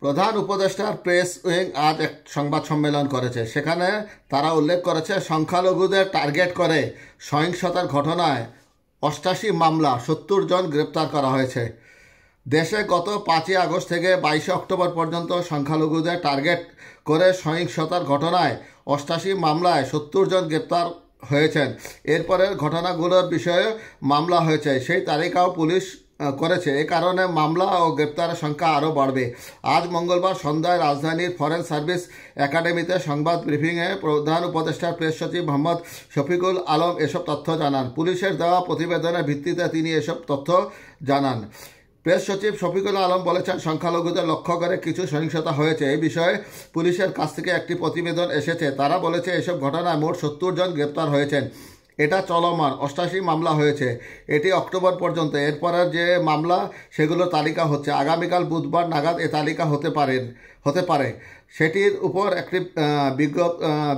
প্রধান উপদেষ্টার press wing আজ এক সংবাদ সম্মেলন করেছে। সেখানে তারা উল্লেখ করেছে সংখ্যালঘুদের টার্গেট করে সহিংসতার ঘটনায় 88 মামলা 70 জন গ্রেপ্তার করা হয়েছে। দেশে গত 5 আগস্ট থেকে 22 অক্টোবর পর্যন্ত সংখ্যালঘুদের টার্গেট করে সহিংসতার ঘটনায় 88 মামলায় 70 জন গ্রেপ্তার হয়েছেন। এরপরের ঘটনাগুলোর বিষয়ে মামলা হয়েছে, সেই তালিকাও পুলিশ করেছে। এ কারণে মামলা ও গ্রেপ্তারের সংখ্যা আরও বাড়বে। আজ মঙ্গলবার সন্ধ্যায় রাজধানীর ফরেন সার্ভিস একাডেমিতে সংবাদ ব্রিফিংয়ে প্রধান উপদেষ্টার প্রেস সচিব মোহাম্মদ শফিকুল আলম এসব তথ্য জানান। পুলিশের দেওয়া প্রতিবেদনের ভিত্তিতে তিনি এসব তথ্য জানান। প্রেস সচিব শফিকুল আলম বলেছেন, সংখ্যালঘুদের লক্ষ্য করে কিছু সহিংসতা হয়েছে। এই বিষয়ে পুলিশের কাছ থেকে একটি প্রতিবেদন এসেছে। তারা বলেছে এসব ঘটনায় মোট 70 জন গ্রেপ্তার হয়েছেন। এটা চলমান, 88 মামলা হয়েছে। এটি অক্টোবর পর্যন্ত। এরপরের যে মামলা সেগুলোর তালিকা হচ্ছে। আগামীকাল বুধবার নাগাদ এ তালিকা হতে পারে। সেটির উপর একটি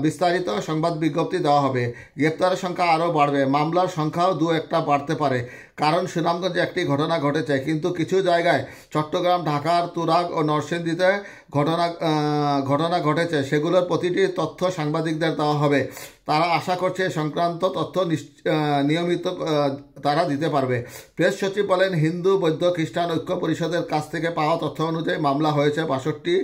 বিস্তারিত সংবাদ বিজ্ঞপ্তি দেওয়া হবে। গ্রেপ্তারের সংখ্যা আরও বাড়বে। মামলার সংখ্যাও দু একটা বাড়তে পারে। কারণ সুনামগঞ্জে একটি ঘটনা ঘটেছে, কিন্তু কিছু জায়গায় চট্টগ্রাম, ঢাকার তুরাগ ও নরসিংদীতে ঘটনা ঘটেছে। সেগুলোর প্রতিটি তথ্য সাংবাদিকদের দেওয়া হবে। তারা আশা করছে সংক্রান্ত তথ্য নিয়মিত তারা দিতে পারবে। প্রেস সচিব বলেন, হিন্দু, বৌদ্ধ, খ্রিস্টান ঐক্য পরিষদের কাছ থেকে পাওয়া তথ্য অনুযায়ী মামলা হয়েছে 62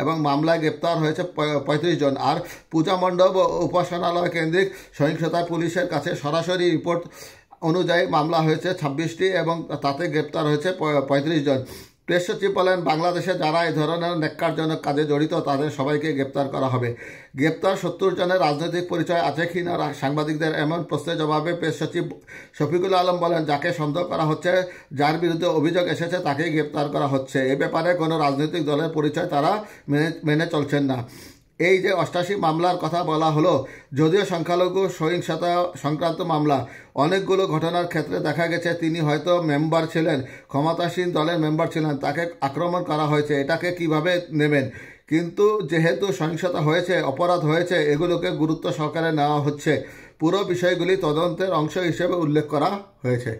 এবং মামলায় গ্রেপ্তার হয়েছে 35 জন। আর পূজা মণ্ডপ ও উপাসনালয় কেন্দ্রিক সহিংসতায় পুলিশের কাছে সরাসরি রিপোর্ট অনুযায়ী মামলা হয়েছে 26টি এবং তাতে গ্রেপ্তার হয়েছে 35 জন। প্রেস সচিব বলেন, বাংলাদেশে যারা এই ধরনের ন্যাক্কারজনক কাজে জড়িত তাদের সবাইকে গ্রেপ্তার করা হবে। গ্রেপ্তার 70 জনের রাজনৈতিক পরিচয় আছে কি না সাংবাদিকদের এমন প্রশ্নের জবাবে প্রেস সচিব শফিকুল আলম বলেন, যাকে সন্দেহ করা হচ্ছে, যার বিরুদ্ধে অভিযোগ এসেছে তাকেই গ্রেপ্তার করা হচ্ছে। এ ব্যাপারে কোনো রাজনৈতিক দলের পরিচয় তারা মেনে চলছেন না। এই যে 88 মামলার কথা বলা হলো, যদিও সংখ্যালঘু সহিংসতা সংক্রান্ত মামলা, অনেকগুলো ঘটনার ক্ষেত্রে দেখা গেছে তিনি হয়তো মেম্বার ছিলেন, ক্ষমতাসীন দলের মেম্বার ছিলেন, তাকে আক্রমণ করা হয়েছে। এটাকে কিভাবে নেবেন? কিন্তু যেহেতু সহিংসতা হয়েছে, অপরাধ হয়েছে, এগুলোকে গুরুত্ব সহকারে নেওয়া হচ্ছে। পুরো বিষয়গুলি তদন্তের অংশ হিসেবে উল্লেখ করা হয়েছে।